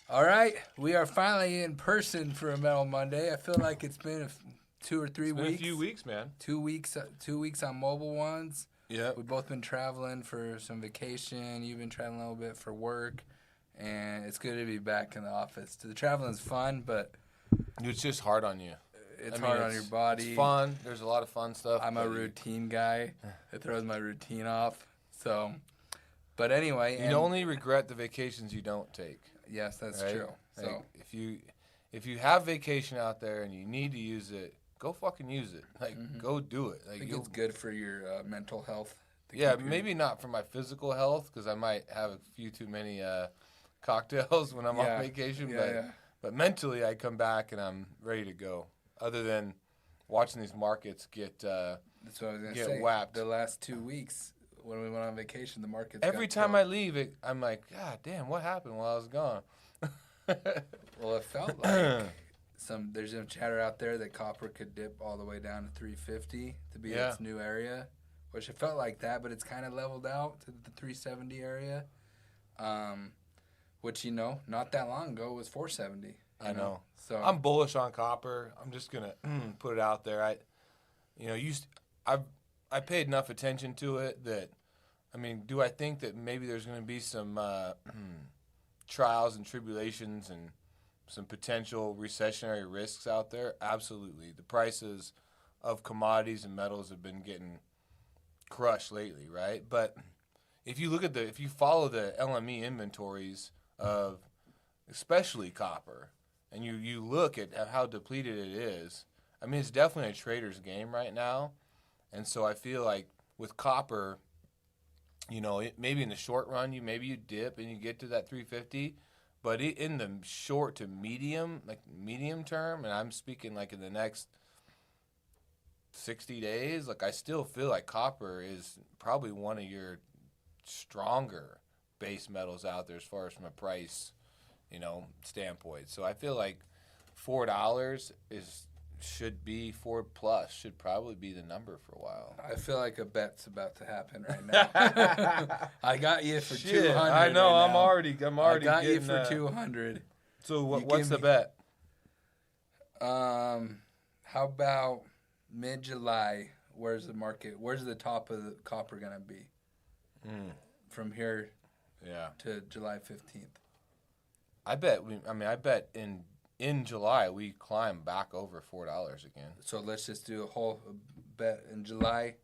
All right, we are finally in person for a Metal Monday. I feel like it's been 2 or 3 It's been weeks. a few weeks, man. 2 weeks on mobile ones. Yeah. We've both been traveling for some vacation. You've been traveling a little bit for work, and it's good to be back in the office. The traveling's fun, but It's just hard on you. it's hard on your body. It's fun. There's a lot of fun stuff. I'm a routine guy. It throws my routine off. So, but anyway, You only regret the vacations you don't take. yes, that's right? true. Like, So if you have vacation out there and you need to use it, go fucking use it. Like go do it. I Like think it's good for your mental health. to yeah, keep your- maybe not for my physical health because I might have a few too many cocktails when I'm Yeah. on vacation. Yeah. But mentally, I come back and I'm ready to go. Other than watching these markets get That's what I was gonna get say. whacked. The last 2 weeks when we went on vacation, the markets. every got time killed. I leave, I'm like, God damn, what happened while I was gone? Well, it felt like there's some chatter out there that copper could dip all the way down to 350 to be Yeah. its new area, which it felt like that, but it's kind of leveled out to the 370 area. Which not that long ago was 470. I know. So I'm bullish on copper. I'm just gonna put it out there. I paid enough attention to it that, I mean, do I think that maybe there's gonna be some trials and tribulations and some potential recessionary risks out there? Absolutely. The prices of commodities and metals have been getting crushed lately, right? But if you follow the LME inventories of especially copper, and you look at how depleted it is, I mean, it's definitely a trader's game right now. And so I feel like with copper, maybe in the short run, you dip and you get to that 350. But in the short to medium term, and I'm speaking like in the next 60 days, like I still feel like copper is probably one of your stronger base metals out there as far as from a price, standpoint. So I feel like $4 should probably be the number for a while. I feel like a bet's about to happen right now. I got you for 200. I know. right I'm now. already. I got you getting, for 200. So You what's give the me- bet? How about mid-July? Where's the market? Where's the top of the copper gonna be from here Yeah, to July 15th? I bet. I bet in July we climb back over $4 again. So let's just do a whole bet in July,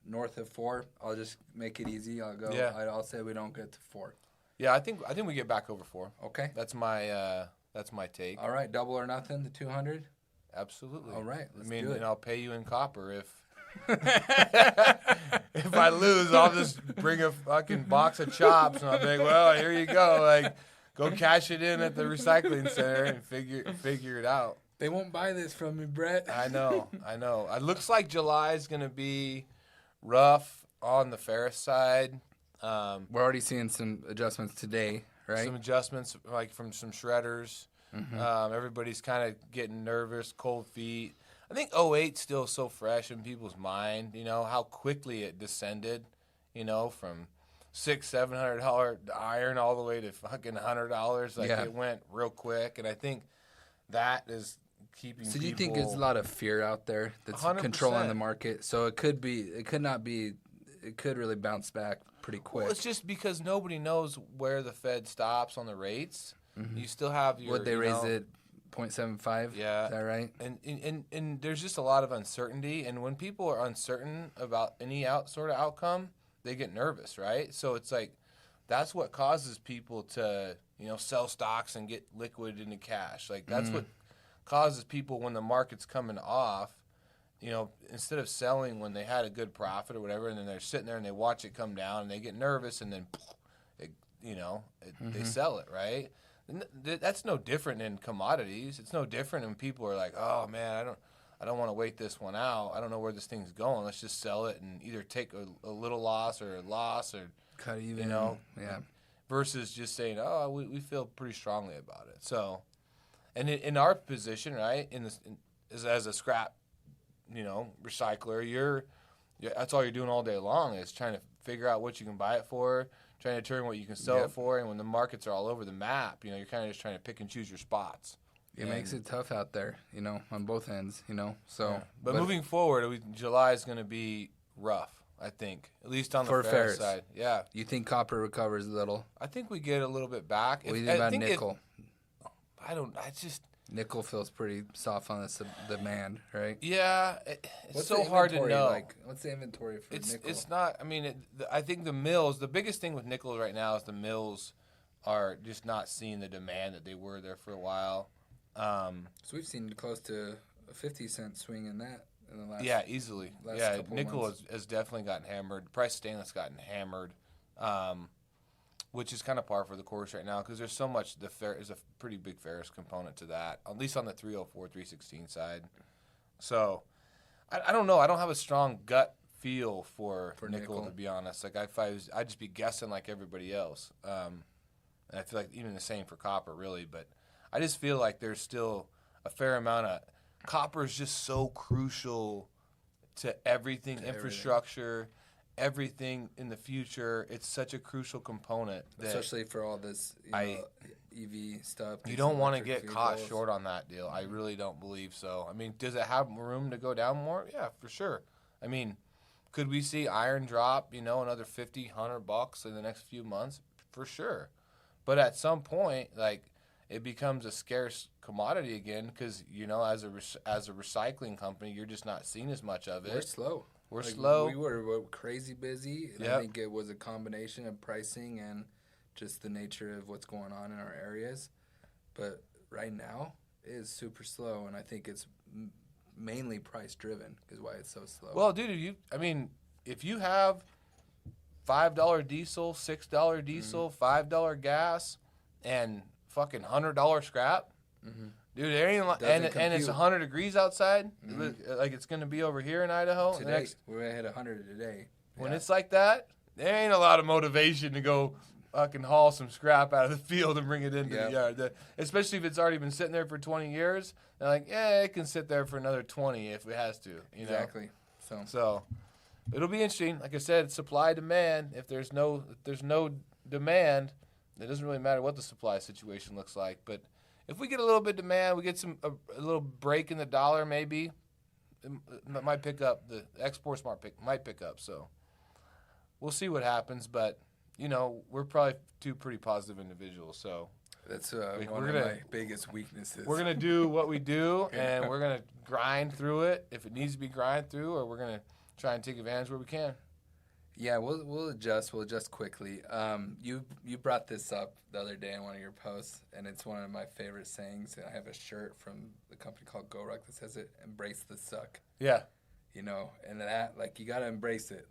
north of 4. I'll just make it easy. I'll go. Yeah. I'll say we don't get to 4. Yeah, I think we get back over 4. Okay. That's my take. All right. Double or nothing. The 200. Absolutely. All right. Let's do it. And I'll pay you in copper if if I lose. I'll just bring a fucking box of chops and I'll be like, well, here you go. Like, go cash it in at the recycling center and figure it out. They won't buy this from me, Brett. I know. It looks like July is gonna be rough on the ferrous side. We're already seeing some adjustments today, right? Some adjustments like from some shredders. Everybody's kind of getting nervous, cold feet. I think 08's still so fresh in people's mind, how quickly it descended, from $600-700 iron all the way to fucking $100. Like Yeah. it went real quick, and I think that is keeping So do you people. think there's a lot of fear out there that's 100%. controlling the market? So it could really bounce back pretty quick. Well, it's just because nobody knows where the Fed stops on the rates. You still have your. Would they raise it 0.75? Yeah. Is that right? And there's just a lot of uncertainty, and when people are uncertain about any sort of outcome, they get nervous, right? So it's like that's what causes people to sell stocks and get liquid into cash. Like that's what causes people when the market's coming off. Instead of selling when they had a good profit or whatever, and then they're sitting there and they watch it come down and they get nervous, and then they sell it, right? And that's no different in commodities. It's no different when people are like, "Oh man, I don't want to wait this one out. I don't know where this thing's going. Let's just sell it and either take a little loss or Cut even. Yeah. versus just saying, "Oh, we feel pretty strongly about it." So, and in our position, right, as a scrap, recycler, that's all you're doing all day long is trying to figure out what you can buy it for, trying to determine what you can sell it for. And when the markets are all over the map, you're kind of just trying to pick and choose your spots. It makes it tough out there, on both ends, So, yeah. But moving forward, July is going to be rough, I think, at least on the ferrous side. Yeah. You think copper recovers a little? I think we get a little bit back. What do you think about nickel? Nickel feels pretty soft on the demand, right? Yeah, it's so hard to know. What's the inventory for nickel? It's not. I mean, I think the mills. The biggest thing with nickel right now is the mills are just not seeing the demand that they were there for a while. So we've seen close to a 50-cent swing in that in the last. Yeah, easily. Nickel has definitely gotten hammered. The price of stainless gotten hammered, which is kind of par for the course right now because there's so much. There's a pretty big ferrous component to that, at least on the 304, 316 side. So, I don't know. I don't have a strong gut feel for nickel, to be honest. Like I'd just be guessing like everybody else. And I feel like even the same for copper, really. But I just feel like there's still a fair amount of copper is just so crucial to everything, infrastructure. Everything in the future, it's such a crucial component. Especially for all this EV stuff. You don't want to get caught short on that deal. I really don't believe so. I mean, does it have room to go down more? Yeah, for sure. I mean, could we see iron drop, another $50, $100 in the next few months? For sure. But at some point, it becomes a scarce commodity again because, as a recycling company, you're just not seeing as much of it. We're slow. We're slow. We were crazy busy, and I think it was a combination of pricing and just the nature of what's going on in our areas. But right now, it is super slow, and I think it's mainly price-driven is why it's so slow. Well, dude, if you have $5 diesel, $6 diesel, $5 gas, and fucking $100 scrap, dude, there ain't and it's 100 degrees outside, like it's gonna be over here in Idaho. Today, we're gonna hit 100 today. When it's like that, there ain't a lot of motivation to go fucking haul some scrap out of the field and bring it into the yard. Especially if it's already been sitting there for 20 years. They're like, yeah, it can sit there for another 20 if it has to. Exactly. So it'll be interesting. Like I said, supply demand. If there's no demand, it doesn't really matter what the supply situation looks like. But if we get a little bit of demand, we get a little break in the dollar, maybe it might pick up. The exports might pick up. So we'll see what happens. But we're probably two pretty positive individuals. So that's one of my biggest weaknesses. We're gonna do what we do, and we're gonna grind through it if it needs to be grind through, or we're gonna try and take advantage where we can. Yeah, we'll adjust. We'll adjust quickly. You brought this up the other day in one of your posts, and it's one of my favorite sayings. And I have a shirt from the company called GoRuck that says it: "Embrace the suck." Yeah. And that you gotta embrace it.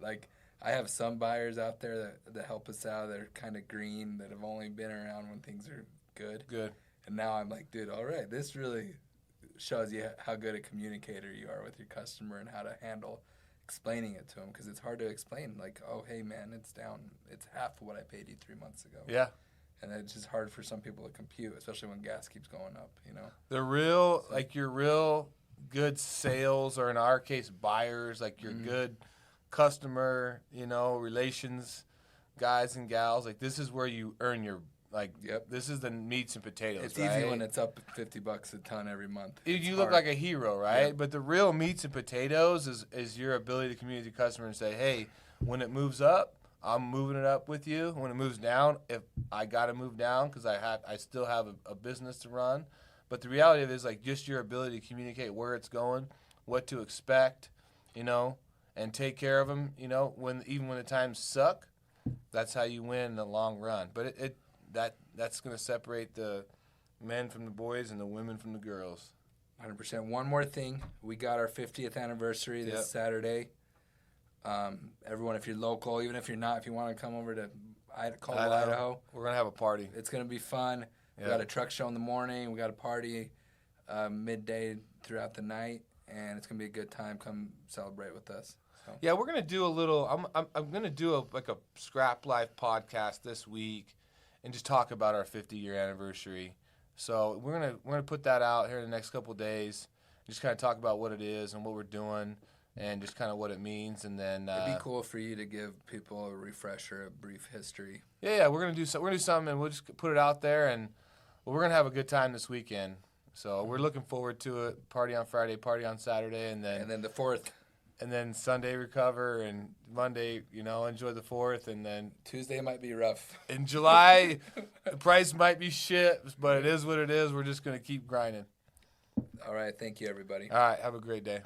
I have some buyers out there that help us out. They're kind of green, that have only been around when things are good. Good. And now I'm like, dude, all right, this really shows you how good a communicator you are with your customer and how to handle explaining it to them, because it's hard to explain. Oh, hey, man, it's down. It's half of what I paid you 3 months ago. Yeah. And it's just hard for some people to compute, especially when gas keeps going up, The real, your real good sales, or in our case, buyers, your good customer, relations guys and gals, this is where you earn your, this is the meats and potatoes. It's easy when it's up $50 a ton every month. You look like a hero, right? Yep. But the real meats and potatoes is your ability to communicate to the customer and say, hey, when it moves up, I'm moving it up with you. When it moves down, if I got to move down because I still have a business to run. But the reality of it is just your ability to communicate where it's going, what to expect, and take care of them, even when the times suck. That's how you win in the long run. But that's going to separate the men from the boys and the women from the girls. 100%. One more thing. We got our 50th anniversary this Saturday. Everyone, if you're local, even if you're not, if you want to come over to Caldwell, Idaho. We're going to have a party. It's going to be fun. We got a truck show in the morning. We got a party midday throughout the night. And it's going to be a good time. Come celebrate with us. So. Yeah, we're going to do a little. I'm going to do a Scrap Life podcast this week, and just talk about our 50-year anniversary. So we're gonna put that out here in the next couple of days. Just kind of talk about what it is and what we're doing, and just kind of what it means. And then it'd be cool for you to give people a refresher, a brief history. Yeah, we're gonna do something, and we'll just put it out there, and we're gonna have a good time this weekend. So we're looking forward to it. Party on Friday, party on Saturday, and then the 4th. And then Sunday recover, and Monday, enjoy the 4th, and then Tuesday might be rough. In July, the price might be shit, but it is what it is. We're just gonna keep grinding. All right, thank you, everybody. All right, have a great day.